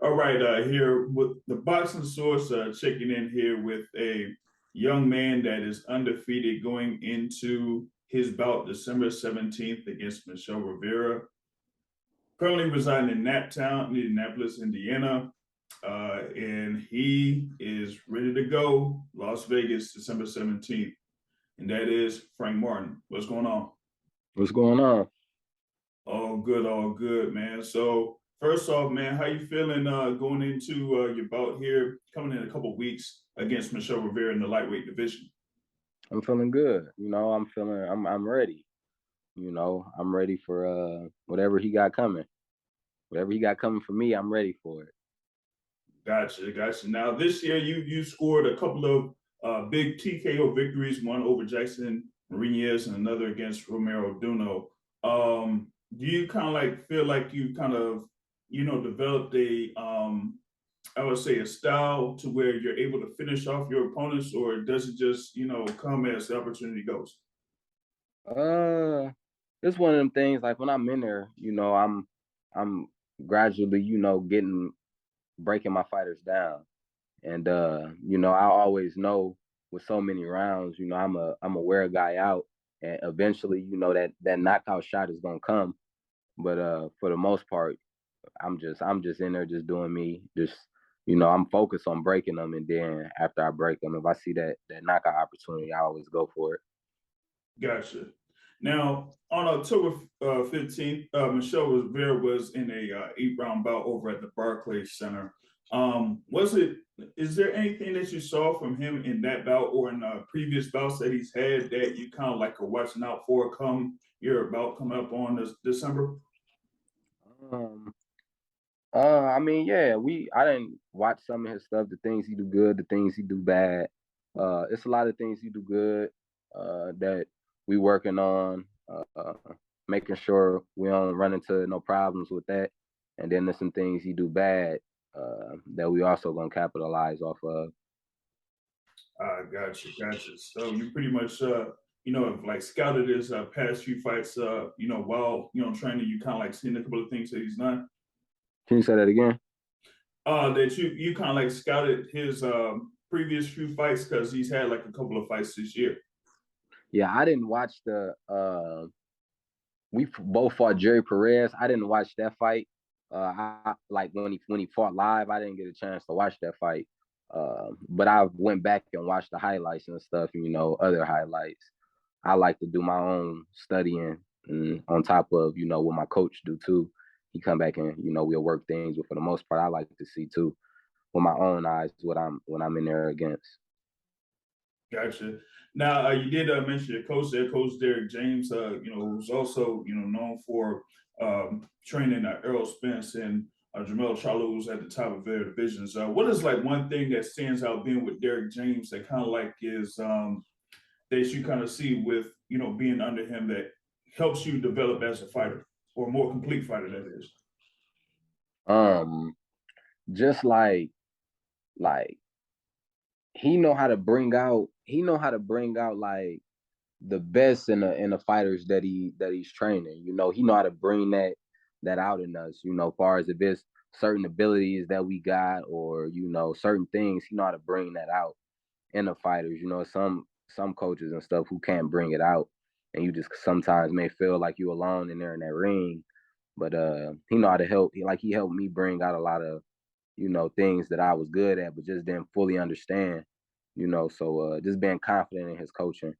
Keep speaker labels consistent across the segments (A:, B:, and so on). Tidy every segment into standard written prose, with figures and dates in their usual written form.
A: All right, here with the boxing source checking in here with a young man that is undefeated going into his bout December 17th against Michel Rivera. Currently residing in Naptown, Indianapolis, Indiana, and he is ready to go Las Vegas December 17th, and that is Frank Martin. What's going on?
B: What's going on?
A: All good, man. So first off, man, how you feeling going into your bout here, coming in a couple weeks against Michelle Rivera in the lightweight division?
B: I'm feeling good. I'm ready. I'm ready for whatever he got coming. Whatever he got coming for me, I'm ready for it.
A: Gotcha. Now this year you scored a couple of big TKO victories, one over Jackson Mariñez and another against Romero Duno. Do you kind of like feel like you kind of developed a I would say a style to where you're able to finish off your opponents, or does it just come as the opportunity goes?
B: Uh, it's one of them things. Like when I'm in there, I'm gradually, getting breaking my fighters down, and I always know with so many rounds, I'm a wear a guy out, and eventually, that knockout shot is gonna come. But for the most part, I'm just in there just doing me. Just I'm focused on breaking them, and then after I break them, if I see that knockout opportunity, I always go for it.
A: Gotcha. Now, on October 15th, Michelle Rivera was in a 8-round bout over at the Barclays Center. Was it? Is there anything that you saw from him in that bout or in previous bouts that he's had that you kind of like are watching out for come your bout coming up on this December?
B: Um, I mean, yeah, I didn't watch some of his stuff, the things he do good, the things he do bad. It's a lot of things he do good that we working on, making sure we don't run into no problems with that. And then there's some things he do bad that we also gonna capitalize off of.
A: Gotcha. So you pretty much, have like scouted his past few fights, while training. You kind of like seen a couple of things that he's done.
B: Can you say that again?
A: That you kind of like scouted his previous few fights because he's had like a couple of fights this year.
B: Yeah, I didn't watch the we both fought Jerry Perez. I didn't watch that fight. I like when he fought live, I didn't get a chance to watch that fight. But I went back and watched the highlights and stuff, and other highlights. I like to do my own studying, and on top of what my coach do too. He come back and we'll work things, but for the most part, I like to see too with my own eyes what I'm in there against.
A: Gotcha. Now you did mention your coach there, Coach Derrick James. Who's also known for training Errol Spence and Jamel Charlo, who's at the top of their divisions. What is like one thing that stands out being with Derrick James that kind of like is that you kind of see with being under him that helps you develop as a fighter or a more complete fighter that is?
B: Um, just like he know how to bring out like the best in the fighters that he's training. He know how to bring that out in us. Far as if it's certain abilities that we got or certain things, he know how to bring that out in the fighters. Some coaches and stuff who can't bring it out, and you just sometimes may feel like you alone in there in that ring. But he know how to help. He helped me bring out a lot of things that I was good at, but just didn't fully understand. So just being confident in his coaching.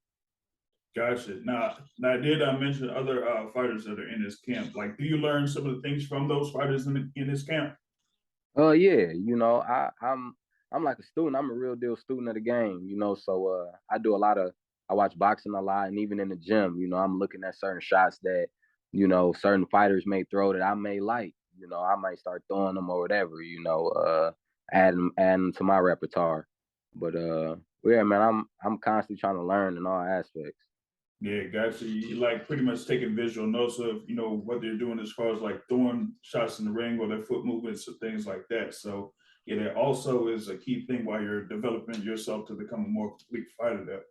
A: Gotcha. Now, I did mention other fighters that are in this camp. Like, do you learn some of the things from those fighters in this camp?
B: Yeah, I'm like a student. I'm a real deal student of the game. So I do a lot of I watch boxing a lot, and even in the gym, I'm looking at certain shots that certain fighters may throw that I may like. I might start throwing them or whatever. Adding to my repertoire. But yeah, man, I'm constantly trying to learn in all aspects.
A: Yeah, gotcha. You like pretty much taking visual notes of what they're doing as far as like throwing shots in the ring or their foot movements or things like that. So yeah, that also is a key thing while you're developing yourself to become a more complete fighter. There.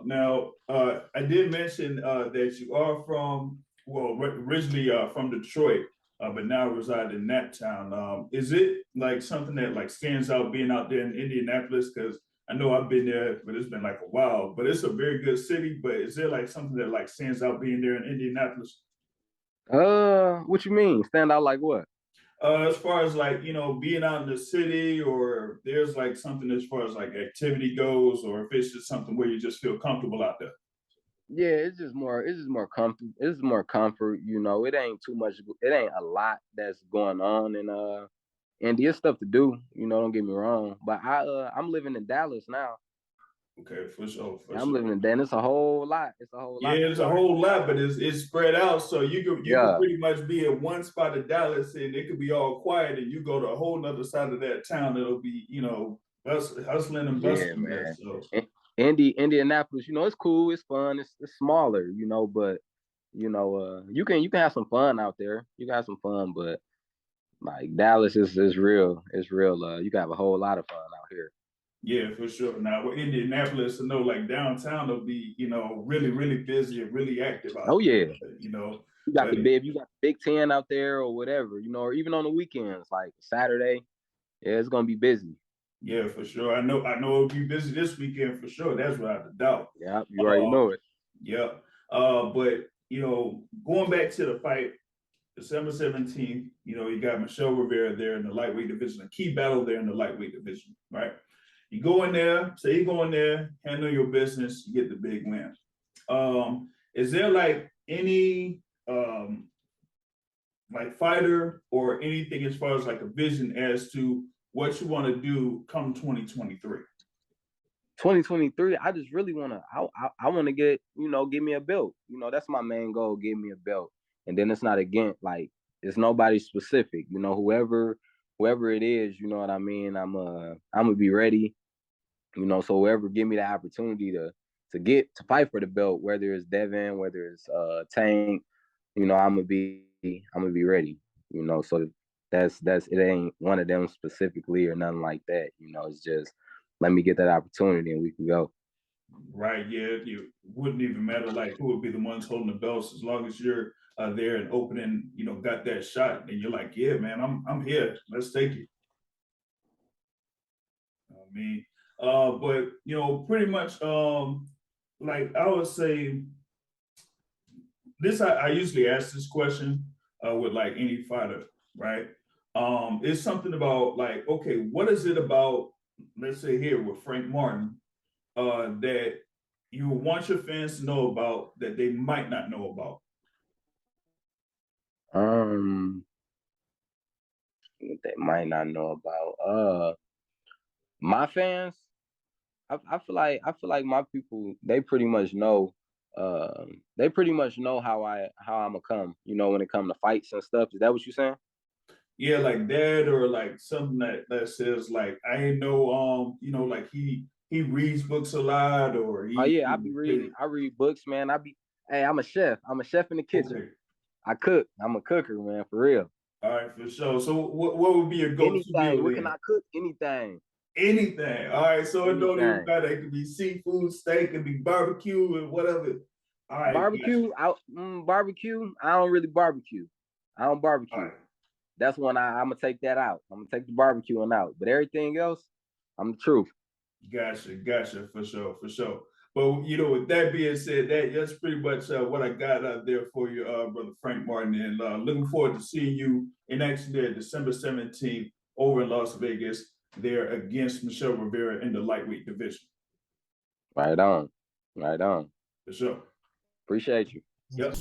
A: Now, I did mention that you are from originally from Detroit. but now reside in that town. Is it like something that like stands out being out there in Indianapolis? Because I know I've been there, but it's been like a while. But it's a very good city. But is there like something that like stands out being there in Indianapolis?
B: What you mean? Stand out like what?
A: As far as like being out in the city, or there's like something as far as like activity goes, or if it's just something where you just feel comfortable out there.
B: Yeah, it's just more comfort. It's more comfort. It ain't too much. It ain't a lot that's going on, and there's stuff to do. Don't get me wrong. But I'm living in Dallas now.
A: Okay, for sure, for
B: I'm living
A: sure.
B: in Dallas. It's a whole lot. It's a whole lot
A: Yeah,
B: to
A: it's a
B: cover.
A: whole lot, but it's spread out. So you could
B: Yeah,
A: pretty much be at one spot of Dallas, and it could be all quiet, and you go to a whole other side of that town. It'll be hustling and
B: yeah,
A: bustling there.
B: man.
A: So
B: Indianapolis. It's cool. It's fun. It's smaller. But you can have some fun out there. You can have some fun, but like Dallas is real. It's real. You can have a whole lot of fun out here.
A: yeah, for sure. Now with Indianapolis, I know like downtown will be really really busy and really active out
B: Oh yeah.
A: there.
B: You got
A: But
B: you got the Big Ten out there or whatever, or even on the weekends, like Saturday. Yeah, it's gonna be busy.
A: yeah, for sure. I know it'll be busy this weekend for sure. That's without a doubt.
B: Yeah, you already
A: Uh,
B: know it.
A: yeah. But going back to the fight, December 17th, you got Michel Rivera there in the lightweight division, a key battle there in the lightweight division, right? You go in there, say you go in there, handle your business, you get the big win. Is there like any like fighter or anything as far as like a vision as to what you want to do come 2023?
B: 2023. I just really wanna. I want to give me a belt. That's my main goal. Give me a belt, and then it's not again like it's nobody specific. Whoever it is. You know what I mean. I'm gonna be ready. So whoever give me the opportunity to get to fight for the belt, whether it's Devin, whether it's Tank, I'm gonna be ready. So that's it ain't one of them specifically or nothing like that. It's just let me get that opportunity and we can go.
A: Right. Yeah. It wouldn't even matter like who would be the ones holding the belts as long as you're there and opening, got that shot and you're like, yeah, man, I'm here. Let's take it. I mean, but pretty much like I would say this I usually ask this question with like any fighter, right? It's something about like, okay, what is it about, let's say here with Frank Martin, that you want your fans to know about that they might not know about?
B: Um, they might not know about. My fans. I feel like my people they pretty much know. They pretty much know how I'ma come. When it comes to fights and stuff. Is that what you saying?
A: Yeah, like that, or like something that says like I ain't know, like he reads books a lot, or
B: Oh
A: he
B: yeah, I be reading. I read books, man. Hey, I'm a chef. I'm a chef in the kitchen.
A: okay.
B: I cook. I'm a cooker, man, for real.
A: All right, for sure. So what would be your go-to
B: Anything.
A: meal
B: What can
A: then?
B: I cook? Anything.
A: Anything. All right, so it don't even
B: Anything.
A: matter. It could be seafood, steak, it could be barbecue, and whatever. All right, gotcha.
B: Barbecue. I don't really barbecue. I don't
A: All
B: barbecue.
A: right,
B: That's when I'm gonna take that out. I'm gonna take the barbecuing out. But everything else, I'm the truth.
A: gotcha, for sure, for sure. But with that being said, that's pretty much what I got out there for you, brother Frank Martin, and looking forward to seeing you in action there December 17th over in Las Vegas, there against Michel Rivera in the lightweight division.
B: Right on. Right on.
A: For sure.
B: Appreciate you.
A: Yep.